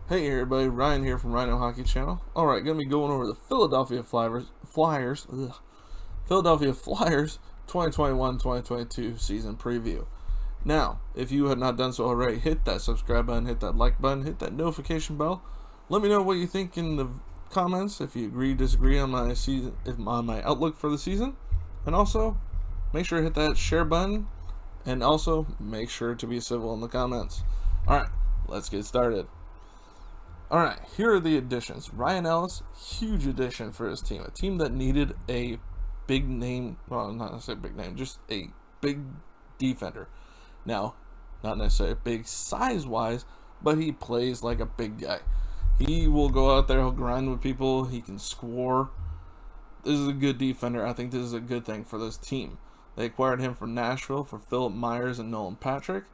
Hey everybody, Ryan here from Rhino Hockey Channel. Alright, gonna be going over the Philadelphia Flyers 2021-2022 season preview. Now, if you have not done so already, hit that subscribe button, hit that like button, hit that notification bell. Let me know what you think in the comments, if you agree, disagree on my season, on my outlook for the season. And also, make sure to hit that share button, and also make sure to be civil in the comments. Alright, let's get started. Alright, here are the additions. Ryan Ellis, huge addition for his team. A team that needed a big name, well, not necessarily a big name, just a big defender. Now, not necessarily big size-wise, but he plays like a big guy. He will go out there, he'll grind with people, he can score. This is a good defender. I think this is a good thing for this team. They acquired him from Nashville for Philip Myers and Nolan Patrick.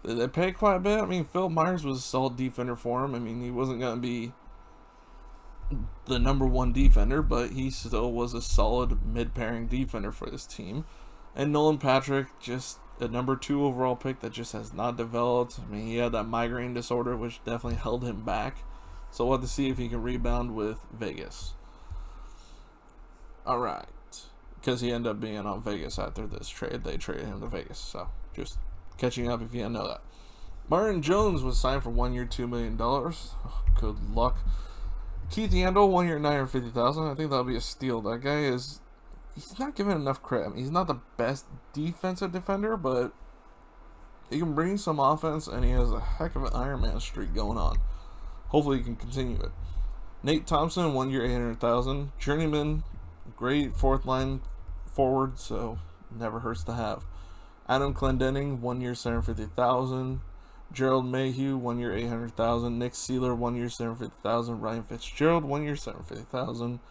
They paid quite a bit. I mean, Phil Myers was a solid defender for him. I mean, he wasn't going to be the number one defender, but he still was a solid mid-pairing defender for this team. And Nolan Patrick, just a number 2 overall pick that just has not developed. I mean, he had that migraine disorder, which definitely held him back. So we'll have to see if he can rebound with Vegas. Alright. Because he ended up being on Vegas after this trade. They traded him to Vegas. So, just catching up if you didn't know that. Martin Jones was signed for 1 year, $2 million. Oh, good luck. Keith Yandel, 1 year, $950,000. I think that'll be a steal. That guy is, he's not given enough credit. I mean, he's not the best defensive defender, but he can bring some offense, and he has a heck of an Iron Man streak going on. Hopefully he can continue it. Nate Thompson, 1 year, $800,000. Journeyman, great fourth line forward, so never hurts to have. Adam Clendenning, 1 year, $750,000. Gerald Mayhew, 1 year, $800,000. Nick Seeler, 1 year, $750,000. Ryan Fitzgerald, 1 year, $750,000.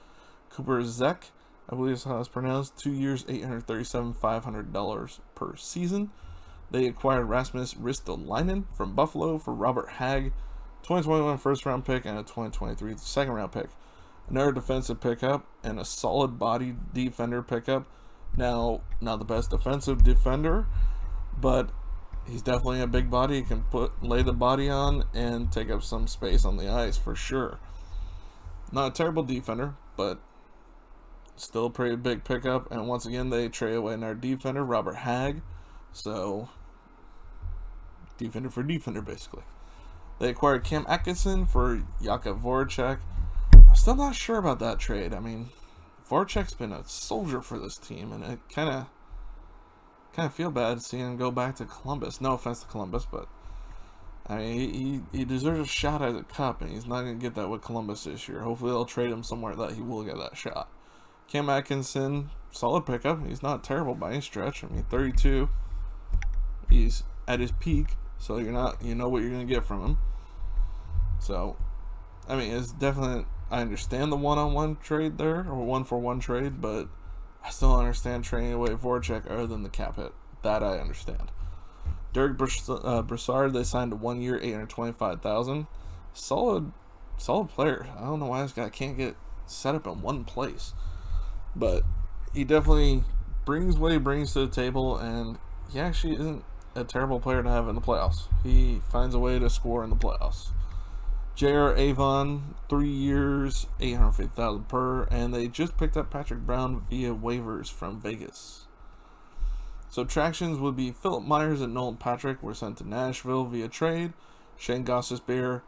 Cooper Zek, I believe is how it's pronounced, 2 years, $837,500 per season. They acquired Rasmus Ristolainen from Buffalo for Robert Hagg, 2021 first round pick and a 2023 second round pick. Another defensive pickup and a solid body defender pickup. Now, not the best defensive defender, but he's definitely a big body. He can lay the body on and take up some space on the ice for sure. Not a terrible defender, but still a pretty big pickup. And once again, they trade away another defender, Robert Hagg. So, defender for defender, basically. They acquired Cam Atkinson for Jakub Voracek. I'm still not sure about that trade. I mean, Voracek's been a soldier for this team, and it kind of feel bad seeing him go back to Columbus. No offense to Columbus, but I mean, he deserves a shot at a cup, and he's not going to get that with Columbus this year. Hopefully they'll trade him somewhere that he will get that shot. Cam Atkinson, solid pickup. He's not terrible by any stretch. I mean, 32. He's at his peak, so you know what you're going to get from him. So, I mean, it's definitely, I understand the one-on-one trade there, or one-for-one trade, but I still don't understand trading away Voracek other than the cap hit. That I understand. Derek Brassard, they signed a 1 year, $825,000. Solid player. I don't know why this guy can't get set up in one place. But he definitely brings what he brings to the table, and he actually isn't a terrible player to have in the playoffs. He finds a way to score in the playoffs. J.R. Avon, 3 years, $850,000 per, and they just picked up Patrick Brown via waivers from Vegas. Subtractions would be Philip Myers and Nolan Patrick were sent to Nashville via trade. Shane Gostisbehere,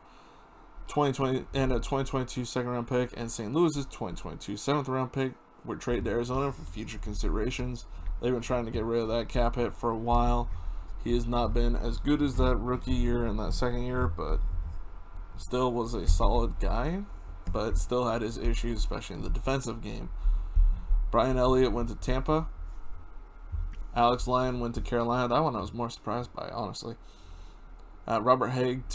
2020 and a 2022 second round pick, and St. Louis's 2022 seventh round pick were traded to Arizona for future considerations. They've been trying to get rid of that cap hit for a while. He has not been as good as that rookie year and that second year, but still was a solid guy, but still had his issues, especially in the defensive game. Brian Elliott went to Tampa. Alex Lyon went to Carolina. That one I was more surprised by, honestly. Robert Hagg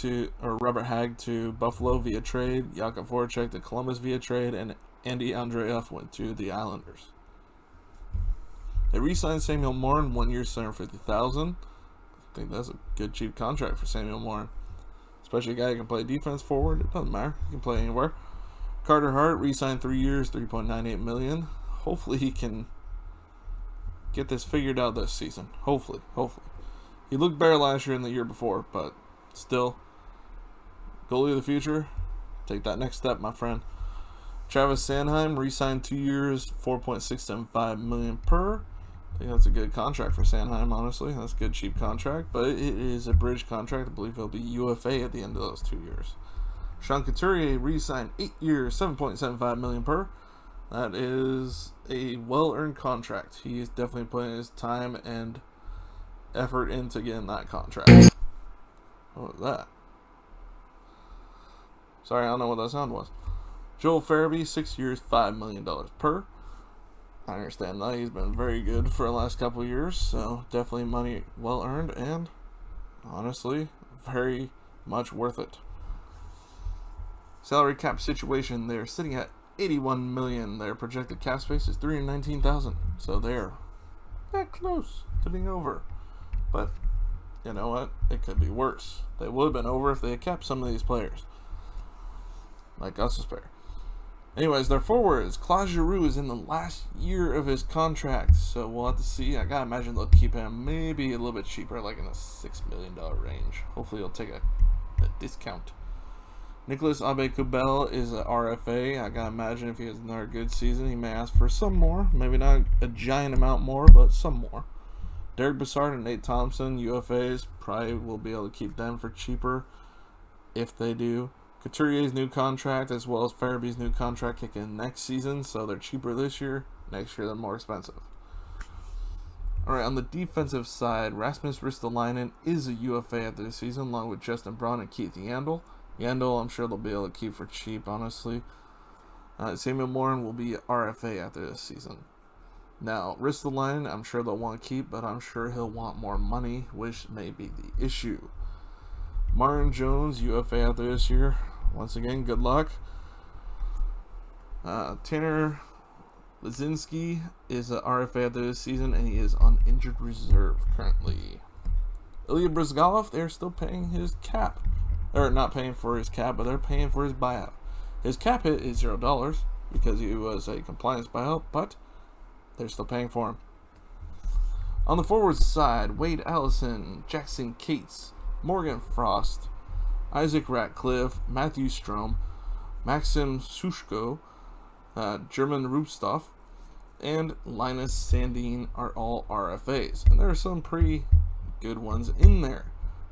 to Buffalo via trade. Jakub Voracek to Columbus via trade, and Andy Andreev went to the Islanders. They re-signed Samuel Morin, 1 year, $750,000. I think that's a good cheap contract for Samuel Morin. Especially a guy who can play defense forward. It doesn't matter. He can play anywhere. Carter Hart re-signed 3 years, $3.98 million. Hopefully he can get this figured out this season. Hopefully. He looked better last year and the year before, but still, Goalie of the future. Take that next step, my friend. Travis Sanheim re-signed 2 years, $4.675 million per. I think that's a good contract for Sanheim, honestly. That's a good, cheap contract, but it is a bridge contract. I believe he'll be UFA at the end of those 2 years. Sean Couturier re-signed 8 years, $7.75 million per. That is a well-earned contract. He's definitely putting his time and effort into getting that contract. What was that? Sorry, I don't know what that sound was. Joel Farabee, 6 years, $5 million per. I understand that. He's been very good for the last couple of years, so definitely money well earned and honestly very much worth it. Salary cap situation, they're sitting at $81 million. Their projected cap space is $319,000, so they're that close to being over. But you know what? It could be worse. They would have been over if they had kept some of these players, like Gostisbehere. Anyways, their forwards, Claude Giroux is in the last year of his contract, so we'll have to see. I gotta imagine they'll keep him maybe a little bit cheaper, like in the $6 million range. Hopefully he'll take a discount. Nicholas Aube-Kubel is a RFA. I gotta imagine if he has another good season, he may ask for some more. Maybe not a giant amount more, but some more. Derek Brassard and Nate Thompson, UFAs, probably will be able to keep them for cheaper if they do. Couturier's new contract as well as Farabee's new contract kick in next season, so they're cheaper this year. Next year they're more expensive. Alright, on the defensive side, Rasmus Ristolainen is a UFA after this season, along with Justin Braun and Keith Yandel. Yandel, I'm sure they'll be able to keep for cheap, honestly. Samuel Morin will be RFA after this season. Now, Ristolainen, I'm sure they'll want to keep, but I'm sure he'll want more money, which may be the issue. Martin Jones, UFA after this year. Once again, good luck. Tanner Lazinski is an RFA after this season, and he is on injured reserve currently. Ilya Brizgalov, they're still paying his cap. Or not paying for his cap, but they're paying for his buyout. His cap hit is $0 because he was a compliance buyout, but they're still paying for him. On the forward side, Wade Allison, Jackson Cates, Morgan Frost, Isaac Ratcliffe, Matthew Strom, Maxim Sushko, German Rupstov, and Linus Sandin are all RFAs. And there are some pretty good ones in there.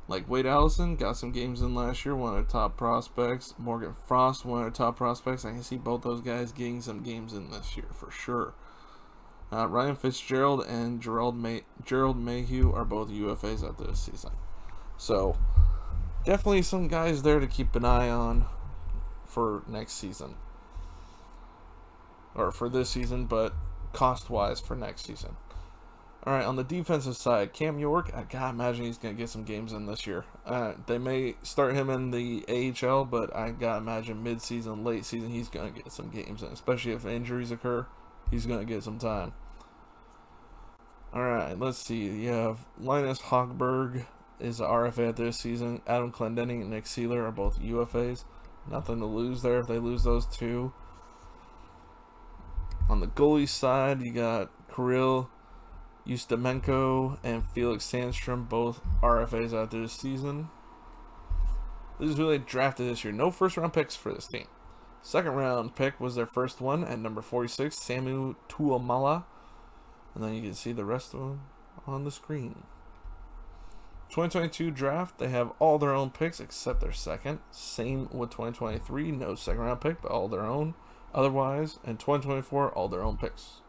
Like Wade Allison, got some games in last year, one of their top prospects. Morgan Frost, one of their top prospects. I can see both those guys getting some games in this year for sure. Ryan Fitzgerald and Gerald Mayhew are both UFAs after this season. So, definitely some guys there to keep an eye on for next season. Or for this season, but cost-wise for next season. Alright, on the defensive side, Cam York, I gotta imagine he's going to get some games in this year. They may start him in the AHL, but I gotta imagine mid-season, late season, he's going to get some games in. Especially if injuries occur, he's going to get some time. Alright, let's see. You have Linus Hogberg is an RFA this season. Adam Clendenning and Nick Seeler are both UFAs. Nothing to lose there if they lose those two. On the goalie side, you got Kirill Ustimenko and Felix Sandstrom, both RFAs after this season. This is who they drafted this year. No first round picks for this team. Second round pick was their first one at number 46, Samu Tuomala. And then you can see the rest of them on the screen. 2022 draft, they have all their own picks except their second. Same with 2023, no second round pick, but all their own. Otherwise, in 2024, all their own picks.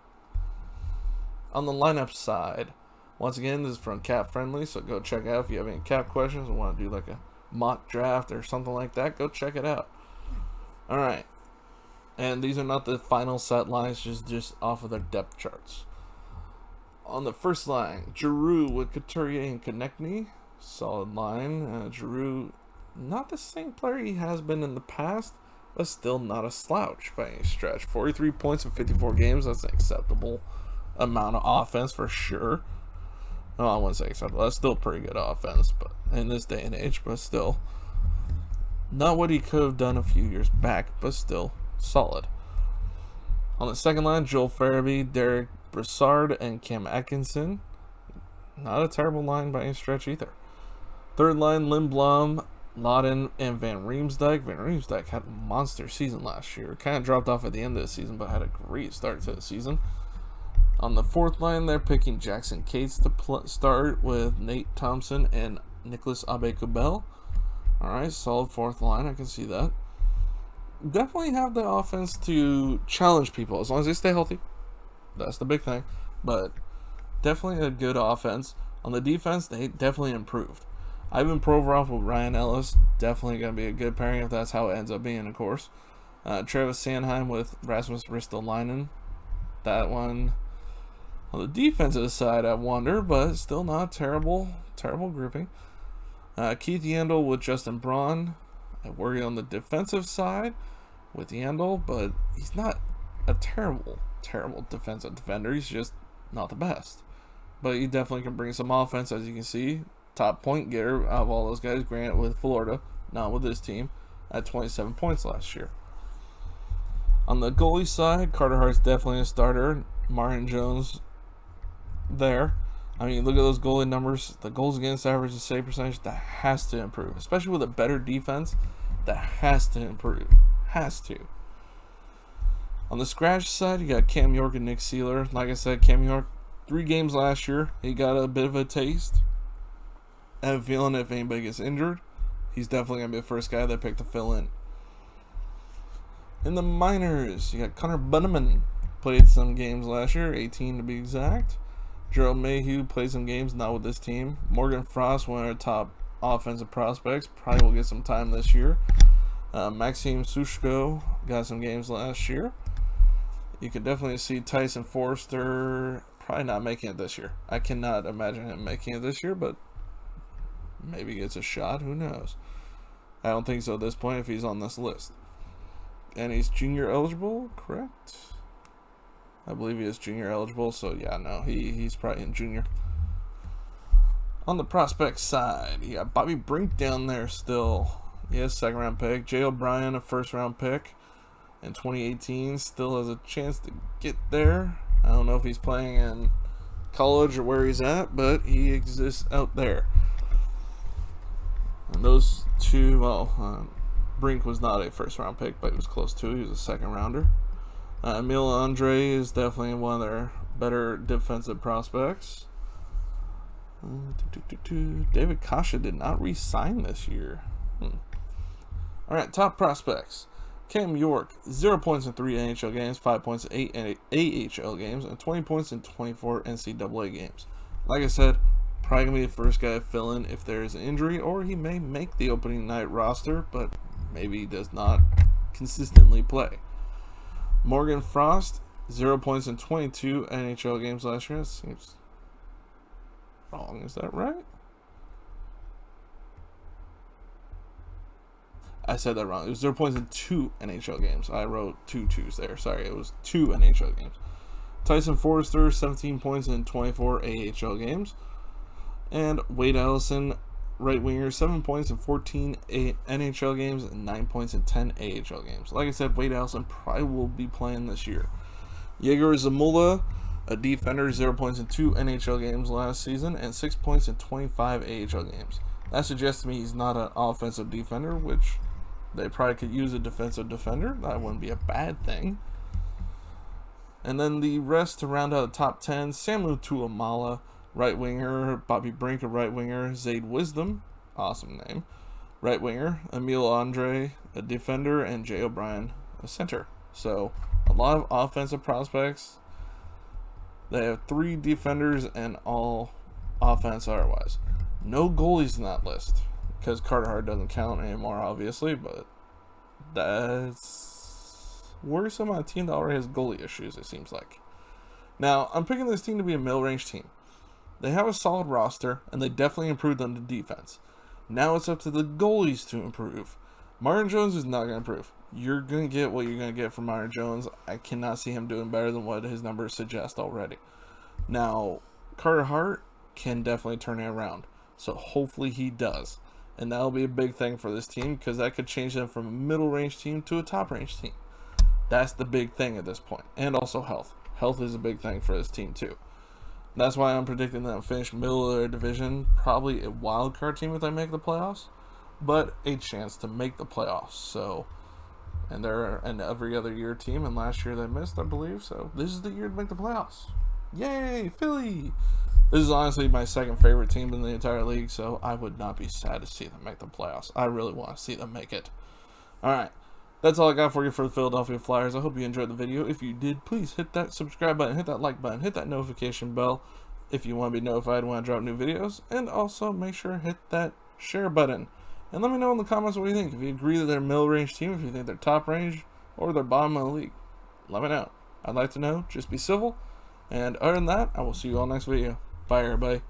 On the lineup side, once again, this is from Cap Friendly, so go check it out if you have any cap questions or want to do like a mock draft or something like that. Go check it out. All right, and these are not the final set lines, just off of their depth charts. On the first line, Giroux with Couturier and Konechny. Solid line. Giroux, not the same player he has been in the past, but still not a slouch by any stretch. 43 points in 54 games. That's an acceptable amount of offense for sure. No, I wouldn't say acceptable. That's still pretty good offense, but in this day and age, but still. Not what he could have done a few years back, but still solid. On the second line, Joel Farabee, Derek Brassard, and Cam Atkinson. Not a terrible line by any stretch either. Third line, Lindblom, Laden and Van Riemsdyk. Van Riemsdyk had a monster season last year. Kind of dropped off at the end of the season, but had a great start to the season. On the fourth line, they're picking Jackson Cates to start with Nate Thompson and Nicholas Abe-Kubel. All right, solid fourth line. I can see that. Definitely have the offense to challenge people as long as they stay healthy. That's the big thing. But definitely a good offense. On the defense, they definitely improved. Ivan Provorov with Ryan Ellis, definitely going to be a good pairing if that's how it ends up being, of course. Travis Sanheim with Rasmus Ristolainen. That one, on the defensive side, I wonder, but still not terrible grouping. Keith Yandel with Justin Braun. I worry on the defensive side with Yandel, but he's not a terrible defensive defender. He's just not the best. But he definitely can bring some offense, as you can see. Top point getter out of all those guys. Grant with Florida, not with this team, at 27 points last year. On the goalie side, Carter Hart's definitely a starter. Martin Jones there. I mean, look at those goalie numbers. The goals against average and save percentage, that has to improve. Especially with a better defense, that has to improve. Has to. On the scratch side, you got Cam York and Nick Seeler. Like I said, Cam York, 3 games last year. He got a bit of a taste. I have a feeling if anybody gets injured, he's definitely going to be the first guy they pick to fill in. In the minors, you got Connor Bunneman. Played some games last year, 18 to be exact. Gerald Mayhew played some games, not with this team. Morgan Frost, one of our top offensive prospects, probably will get some time this year. Maxime Sushko got some games last year. You can definitely see Tyson Forster probably not making it this year. I cannot imagine him making it this year, but maybe gets a shot. Who knows? I don't think so at this point if he's on this list. And he's junior eligible, correct? I believe he is junior eligible, so yeah, no, he's probably in junior. On the prospect side, you got Bobby Brink down there still. He has second round pick. Jay O'Brien, a first round pick in 2018, still has a chance to get there. I don't know if he's playing in college or where he's at, but he exists out there. And those two, Brink was not a first round pick, but he was close to it. He was a second rounder. Emil Andre is definitely one of their better defensive prospects. David Kasha did not re-sign this year. Alright, top prospects. Cam York, 0 points in 3 NHL games, 5 points in 8 AHL games, and 20 points in 24 NCAA games. Like I said, probably going to be the first guy to fill in if there is an injury, or he may make the opening night roster, but maybe he does not consistently play. Morgan Frost, 0 points in 22 NHL games last year. That seems wrong. Is that right? I said that wrong. It was 0 points in 2 NHL games. I wrote 2 twos there. Sorry, it was 2 NHL games. Tyson Forrester, 17 points in 24 AHL games. And Wade Allison, right winger, 7 points in 14 NHL games and 9 points in 10 AHL games. Like I said, Wade Allison probably will be playing this year. Yegor Zamula, a defender, 0 points in 2 NHL games last season and 6 points in 25 AHL games. That suggests to me he's not an offensive defender, which they probably could use a defensive defender. That wouldn't be a bad thing. And then the rest to round out the top 10, Samu Tuamala, right winger, Bobby Brink, a right winger, Zayd Wisdom, awesome name, right winger, Emil Andre, a defender, and Jay O'Brien, a center. So a lot of offensive prospects. They have 3 defenders and all offense otherwise. No goalies in that list because Carter Hart doesn't count anymore, obviously, but that's worrisome on a team that already has goalie issues, it seems like. Now, I'm picking this team to be a middle-range team. They have a solid roster, and they definitely improved on the defense. Now it's up to the goalies to improve. Martin Jones is not going to improve. You're going to get what you're going to get from Martin Jones. I cannot see him doing better than what his numbers suggest already. Now, Carter Hart can definitely turn it around. So hopefully he does. And that'll be a big thing for this team because that could change them from a middle-range team to a top-range team. That's the big thing at this point. And also health. Health is a big thing for this team too. That's why I'm predicting them to finish middle of their division. Probably a wild card team if they make the playoffs. but a chance to make the playoffs. So, and they're an every other year team, and last year they missed, I believe. So this is the year to make the playoffs. Yay, Philly! This is honestly my second favorite team in the entire league, so I would not be sad to see them make the playoffs. I really want to see them make it. All right. That's all I got for you for the Philadelphia Flyers. I hope you enjoyed the video. If you did, please hit that subscribe button, hit that like button, hit that notification bell if you want to be notified when I drop new videos. And also make sure to hit that share button. And let me know in the comments what you think. If you agree that they're middle range team, if you think they're top range, or they're bottom of the league. Let me know. I'd like to know. Just be civil. And other than that, I will see you all next video. Bye, everybody.